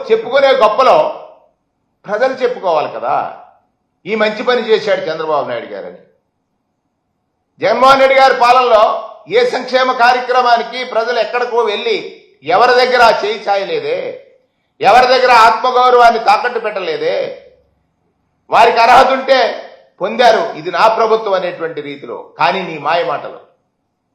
చెప్పుకునే గొప్పలో ప్రజలు చెప్పుకోవాలి కదా, ఈ మంచి పని చేశాడు చంద్రబాబు నాయుడు గారని. జగన్మోహన్ రెడ్డి గారి పాలనలో ఏ సంక్షేమ కార్యక్రమానికి ప్రజలు ఎక్కడికో వెళ్ళి ఎవరి దగ్గర చేయి చాయలేదే, ఎవరి దగ్గర ఆత్మగౌరవాన్ని తాకట్టు పెట్టలేదే. వారికి అర్హత ఉంటే పొందారు, ఇది నా ప్రభుత్వం అనేటువంటి రీతిలో. కానీ నీ మాయ మాటలు,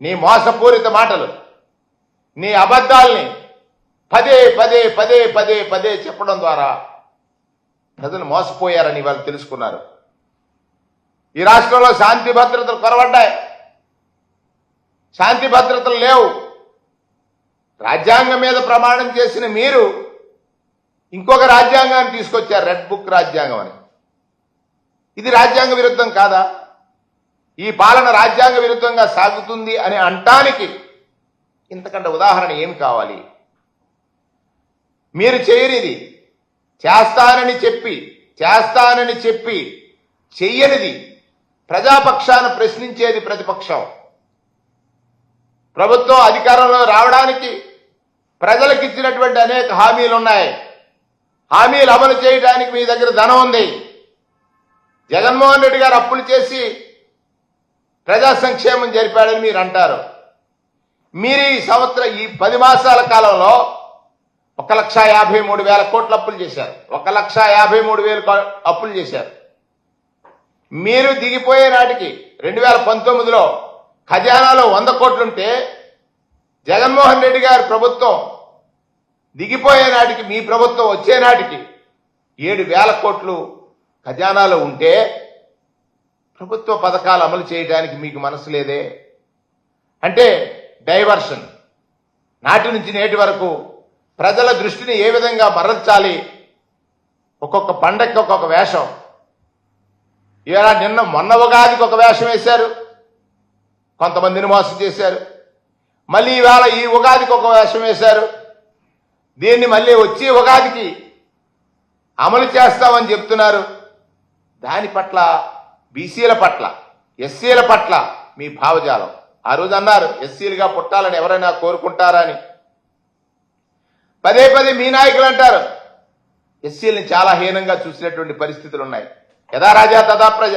నీ మోసపూరిత మాటలు, నీ అబద్ధాల్ని పదే పదే పదే పదే పదే చెప్పడం ద్వారా ప్రజలు మోసపోయారని వాళ్ళు తెలుసుకున్నారు. ఈ రాష్ట్రంలో శాంతి భద్రతలు కొరవడ్డాయి, శాంతి భద్రతలు లేవు. రాజ్యాంగం మీద ప్రమాణం చేసిన మీరు ఇంకొక రాజ్యాంగాన్ని తీసుకొచ్చారు, రెడ్ బుక్ రాజ్యాంగం అని. ఇది రాజ్యాంగ విరుద్ధం కాదా? ఈ పాలన రాజ్యాంగ విరుద్ధంగా సాగుతుంది అని అంటానికి ఇంతకంటే ఉదాహరణ ఏమి కావాలి? మీరు చేయనిది చేస్తానని చెప్పి చెయ్యనిది ప్రజాపక్షాన ప్రశ్నించేది ప్రతిపక్షం. ప్రభుత్వం అధికారంలో రావడానికి ప్రజలకు ఇచ్చినటువంటి అనేక హామీలు ఉన్నాయి. హామీలు అమలు చేయడానికి మీ దగ్గర ధనం ఉంది. జగన్మోహన్ రెడ్డి గారు అప్పులు చేసి ప్రజా సంక్షేమం జరిపాడని మీరు అంటారు. మీరు ఈ 10 మాసాల కాలంలో 1,53,000 కోట్ల అప్పులు చేశారు. 1,53,000 అప్పులు చేశారు. మీరు దిగిపోయే నాటికి 2019లో ఖజానాలో 100 కోట్లుంటే జగన్మోహన్ రెడ్డి గారి ప్రభుత్వం దిగిపోయే నాటికి, మీ ప్రభుత్వం వచ్చే నాటికి 7,000 కోట్లు ఖజానాలో ఉంటే ప్రభుత్వ పథకాలు అమలు చేయడానికి మీకు మనసు లేదే. అంటే డైవర్షన్, నాటి నుంచి నేటి వరకు ప్రజల దృష్టిని ఏ విధంగా మరల్చాలి, ఒక్కొక్క పండగకి ఒక్కొక్క వేషం. ఇలా మొన్న ఉగాదికి ఒక వేషం వేశారు, కొంతమందిని మోసం చేశారు. మళ్ళీ ఇవాళ ఈ ఉగాదికి ఒక వేషం వేశారు. దీన్ని మళ్ళీ వచ్చే ఉగాదికి అమలు చేస్తామని చెప్తున్నారు. దాని పట్ల, బీసీల పట్ల, ఎస్సీల పట్ల మీ భావజాలం. ఆ రోజు అన్నారు ఎస్సీలుగా పుట్టాలని ఎవరైనా కోరుకుంటారా అని. పదే పదే మీ నాయకులు అంటారు ఎస్సీలని చాలా హీనంగా చూసినటువంటి పరిస్థితులు ఉన్నాయి. యథా రాజా తదా ప్రజ.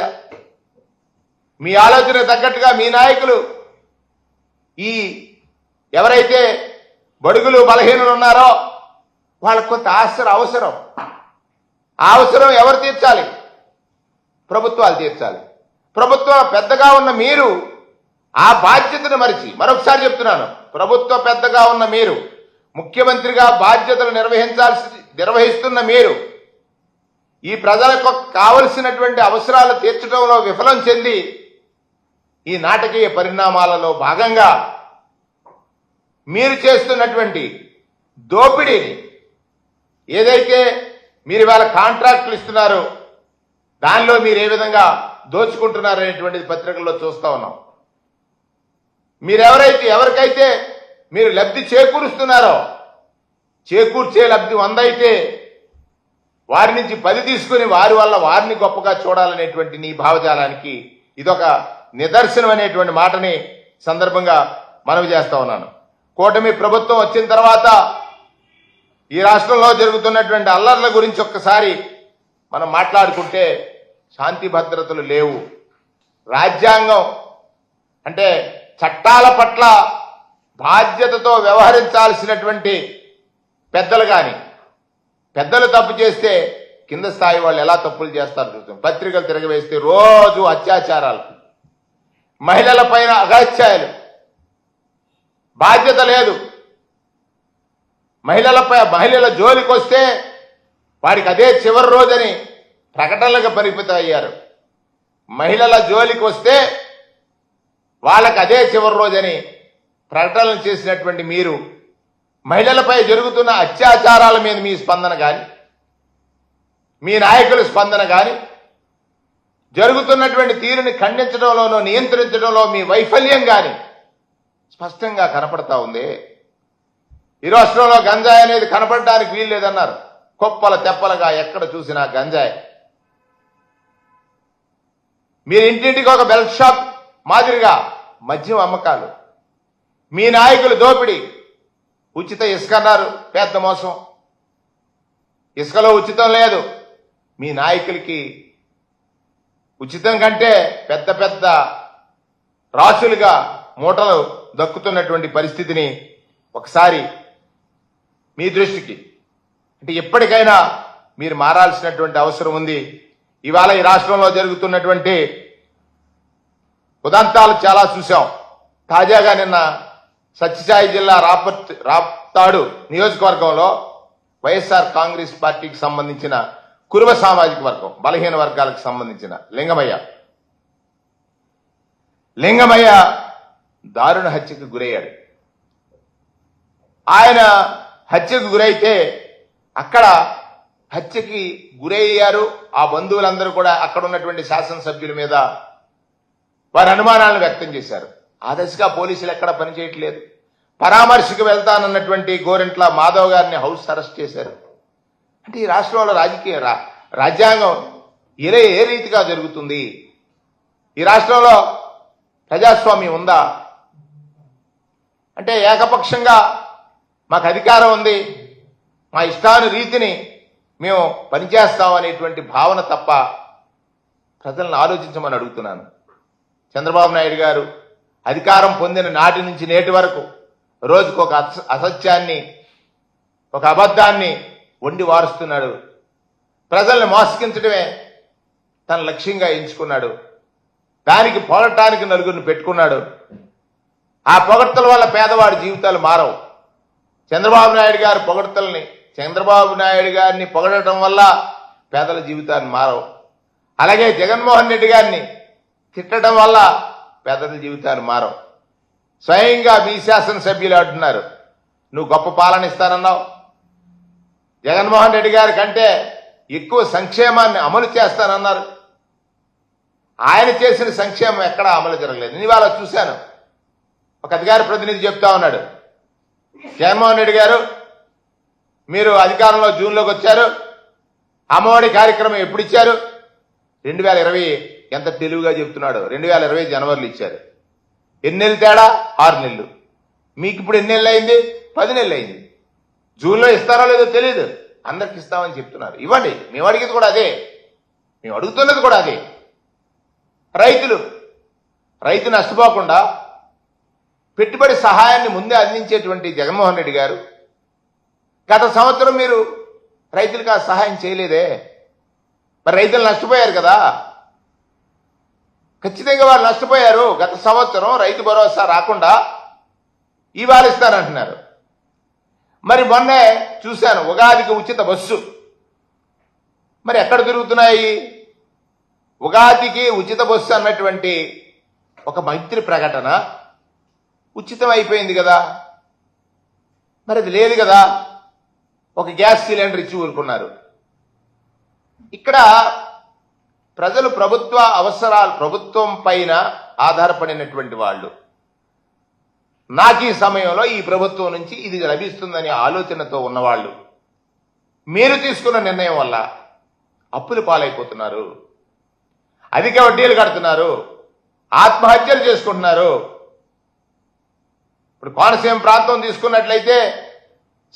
మీ ఆలోచన తగ్గట్టుగా మీ నాయకులు ఈ ఎవరైతే బడుగులు బలహీనులు ఉన్నారో వాళ్ళకు కొంత అవసరం. ఆ అవసరం ఎవరు తీర్చాలి? ప్రభుత్వాలు తీర్చాలి. ప్రభుత్వం పెద్దగా ఉన్న మీరు ఆ బాధ్యతను మరిచి, మరొకసారి చెప్తున్నాను, ప్రభుత్వ పెద్దగా ఉన్న మీరు, ముఖ్యమంత్రిగా బాధ్యతలు నిర్వహిస్తున్న మీరు ఈ ప్రజలకు కావలసినటువంటి అవసరాలు తీర్చడంలో విఫలం చెంది ఈ నాటకీయ పరిణామాలలో భాగంగా మీరు చేస్తున్నటువంటి దోపిడీని, ఏదైతే మీరు ఇవాళ కాంట్రాక్టులు ఇస్తున్నారో దానిలో మీరు ఏ విధంగా దోచుకుంటున్నారనేటువంటిది పత్రికల్లో చూస్తా ఉన్నాం. ఎవరికైతే మీరు లబ్ధి చేకూరుస్తున్నారో, చేకూర్చే లబ్ధి 100 అయితే వారి నుంచి 10 తీసుకుని వారి వల్ల వారిని గొప్పగా చూడాలనేటువంటి నీ భావజాలానికి ఇదొక నిదర్శనం అనేటువంటి మాటని సందర్భంగా మనవి చేస్తా ఉన్నాను. కూటమి ప్రభుత్వం వచ్చిన తర్వాత ఈ రాష్ట్రంలో జరుగుతున్నటువంటి అల్లర్ల గురించి ఒక్కసారి మనం మాట్లాడుకుంటే శాంతి భద్రతలు లేవు. రాజ్యాంగం అంటే చట్టాల పట్ల బాధ్యతతో వ్యవహరించాల్సినటువంటి పెద్దలు కానీ, పెద్దలు తప్పు చేస్తే కింద స్థాయి వాళ్ళు ఎలా తప్పులు చేస్తారు చూస్తాం. పత్రికలు తిరగవేస్తే రోజు అత్యాచారాలు, మహిళల పైన అఘాయిత్యాలు, బాధ్యత లేదు. మహిళల జోలికి వస్తే వాడికి అదే చివరి రోజని ప్రకటనలకు పరిమితం అయ్యారు. మహిళల జోలికి వస్తే వాళ్ళకి అదే చివరి రోజని ప్రకటనలు చేసినటువంటి మీరు మహిళలపై జరుగుతున్న అత్యాచారాల మీద మీ స్పందన కానీ, మీ నాయకుల స్పందన కానీ, జరుగుతున్నటువంటి తీరుని ఖండించడంలోనూ నియంత్రించడంలో మీ వైఫల్యం కానీ స్పష్టంగా కనపడతా ఉంది. ఈ రాష్ట్రంలో గంజాయి అనేది కనపడడానికి వీలు లేదన్నారు. కుప్పల తెప్పలుగా ఎక్కడ చూసినా గంజాయి. మీరు ఇంటింటికి ఒక బెల్ట్ షాప్ మాదిరిగా మద్యం అమ్మకాలు, మీ నాయకులు దోపిడీ, ఉచిత ఇసుక అన్నారు, పెద్ద మోసం. ఇసుకలో ఉచితం లేదు. మీ నాయకులకి ఉచితం కంటే పెద్ద పెద్ద రాసులుగా మూటలు దక్కుతున్నటువంటి పరిస్థితిని ఒకసారి మీ దృష్టికి, అంటే ఎప్పటికైనా మీరు మారాల్సినటువంటి అవసరం ఉంది. ఇవాళ ఈ రాష్ట్రంలో జరుగుతున్నటువంటి ఉదంతాలు చాలా చూశాం. తాజాగా నిన్న సత్యసాయి జిల్లా రాప్తాడు నియోజకవర్గంలో వైఎస్ఆర్ కాంగ్రెస్ పార్టీకి సంబంధించిన కురుబ సామాజిక వర్గం, బలహీన వర్గాలకు సంబంధించిన లింగమయ్య దారుణ హత్యకు గురయ్యాడు. ఆయన హత్యకు గురైతే అక్కడ హత్యకి గురయ్యారు ఆ బంధువులందరూ కూడా అక్కడ ఉన్నటువంటి శాసనసభ్యుల మీద వారి అనుమానాలను వ్యక్తం చేశారు. ఆ దశగా పోలీసులు ఎక్కడ పనిచేయట్లేదు. పరామర్శకు వెళ్తానన్నటువంటి గోరెంట్ల మాధవ్ గారిని హౌస్ అరెస్ట్ చేశారు. అంటే ఈ రాష్ట్రంలో రాజ్యాంగం ఏ రీతిగా జరుగుతుంది? ఈ రాష్ట్రంలో ప్రజాస్వామ్యం ఉందా? అంటే ఏకపక్షంగా మాకు అధికారం ఉంది, మా ఇష్టానురీతిని మేము పనిచేస్తాం అనేటువంటి భావన తప్ప ప్రజలను ఆలోచించమని అడుగుతున్నాను. చంద్రబాబు నాయుడు గారు అధికారం పొందిన నాటి నుంచి నేటి వరకు రోజుకు ఒక అసత్యాన్ని, ఒక అబద్ధాన్ని వండి వారుస్తున్నాడు. ప్రజల్ని మోసగించడమే తన లక్ష్యంగా ఎంచుకున్నాడు. దానికి పోరాటానికి నలుగురిని పెట్టుకున్నాడు. ఆ పొగడ్తల వల్ల పేదవాడి జీవితాలు మారవు. చంద్రబాబు నాయుడు గారిని పొగడటం వల్ల పేదల జీవితాలు మారవు. అలాగే జగన్మోహన్ రెడ్డి గారిని తిట్టడం వల్ల పేదల జీవితాలు మారవు. స్వయంగా మీ శాసనసభ్యులు అంటున్నారు, నువ్వు గొప్ప పాలన ఇస్తానన్నావు, జగన్మోహన్ రెడ్డి గారి కంటే ఎక్కువ సంక్షేమాన్ని అమలు చేస్తానన్నారు. ఆయన చేసిన సంక్షేమం ఎక్కడా అమలు జరగలేదు. నేను ఇవాళ చూశాను, ఒక అధికార ప్రతినిధి చెప్తా ఉన్నాడు, జగన్మోహన్ రెడ్డి గారు మీరు అధికారంలో జూన్లోకి వచ్చారు, అమ్మఒడి కార్యక్రమం ఎప్పుడు ఇచ్చారు? 2020. ఎంత తెలివిగా చెప్తున్నాడు. 2020 జనవరిలో ఇచ్చారు. ఎన్ని నెలలు తేడా? 6 నెలలు. మీకు ఇప్పుడు ఎన్ని నెలలు అయింది? 10 నెలలు అయింది. జూన్లో ఇస్తారో లేదో తెలియదు, అందరికి ఇస్తామని చెప్తున్నారు. ఇవ్వండి, మేము అడిగేది కూడా అదే, మేము అడుగుతున్నది కూడా అదే. రైతు నష్టపోకుండా పెట్టుబడి సహాయాన్ని ముందే అందించేటువంటి జగన్మోహన్ రెడ్డి గారు గత సంవత్సరం మీరు రైతులకు ఆ సహాయం చేయలేదే. మరి రైతులు నష్టపోయారు కదా, ఖచ్చితంగా వారు నష్టపోయారు. గత సంవత్సరం రైతు భరోసా రాకుండా ఇవాళ ఇస్తారంటున్నారు. మరి మొన్నే చూశాను, ఉగాదికి ఉచిత బస్సు. మరి ఎక్కడ తిరుగుతున్నాయి? ఉగాదికి ఉచిత బస్సు అన్నటువంటి ఒక మైత్రి ప్రకటన ఉచితం అయిపోయింది కదా, మరి అది లేదు కదా. ఒక గ్యాస్ సిలిండర్ ఇచ్చి ఊరుకున్నారు. ఇక్కడ ప్రజలు ప్రభుత్వం పైన ఆధారపడినటువంటి వాళ్ళు. నాకు ఈ సమయంలో ఈ ప్రభుత్వం నుంచి ఇది లభిస్తుందనే ఆలోచనతో ఉన్నవాళ్ళు మీరు తీసుకున్న నిర్ణయం వల్ల అప్పులు పాలైపోతున్నారు, అధిక వడ్డీలు కడుతున్నారు, ఆత్మహత్యలు చేసుకుంటున్నారు. ఇప్పుడు కోనసీమ ప్రాంతం తీసుకున్నట్లయితే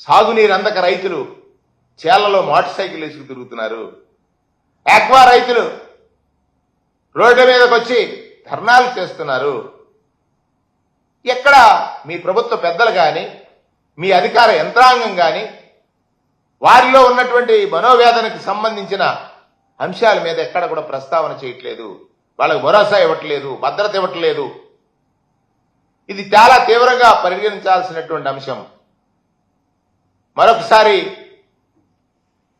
సాగునీరు అందక రైతులు చేళ్లలో మోటార్ సైకిల్ వేసుకు తిరుగుతున్నారు. ఆక్వా రైతులు రోడ్ల మీదకి వచ్చి ధర్నాలు చేస్తున్నారు. ఎక్కడ మీ ప్రభుత్వ పెద్దలు కానీ మీ అధికార యంత్రాంగం కానీ వారిలో ఉన్నటువంటి మనోవేదనకు సంబంధించిన అంశాల మీద ఎక్కడ కూడా ప్రస్తావన చేయట్లేదు. వాళ్ళకు భరోసా ఇవ్వట్లేదు, భద్రత ఇవ్వట్లేదు. ఇది చాలా తీవ్రంగా పరిగణించాల్సినటువంటి అంశం. మరొకసారి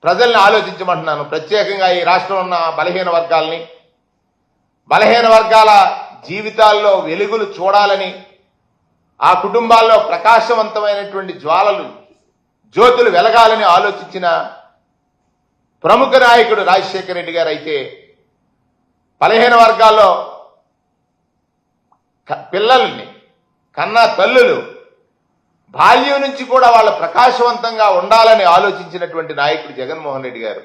ప్రజల్ని ఆలోచించమంటున్నాను. ప్రత్యేకంగా ఈ రాష్ట్రంలో ఉన్న బలహీన వర్గాల జీవితాల్లో వెలుగులు చూడాలని, ఆ కుటుంబాల్లో ప్రకాశవంతమైనటువంటి జ్యోతులు వెలగాలని ఆలోచించిన ప్రముఖ నాయకుడు రాజశేఖర రెడ్డి గారు అయితే బలహీన వర్గాల్లో పిల్లల్ని కన్నా తల్లులు బాల్యం నుంచి కూడా వాళ్ళు ప్రకాశవంతంగా ఉండాలని ఆలోచించినటువంటి నాయకుడు జగన్మోహన్ రెడ్డి గారు.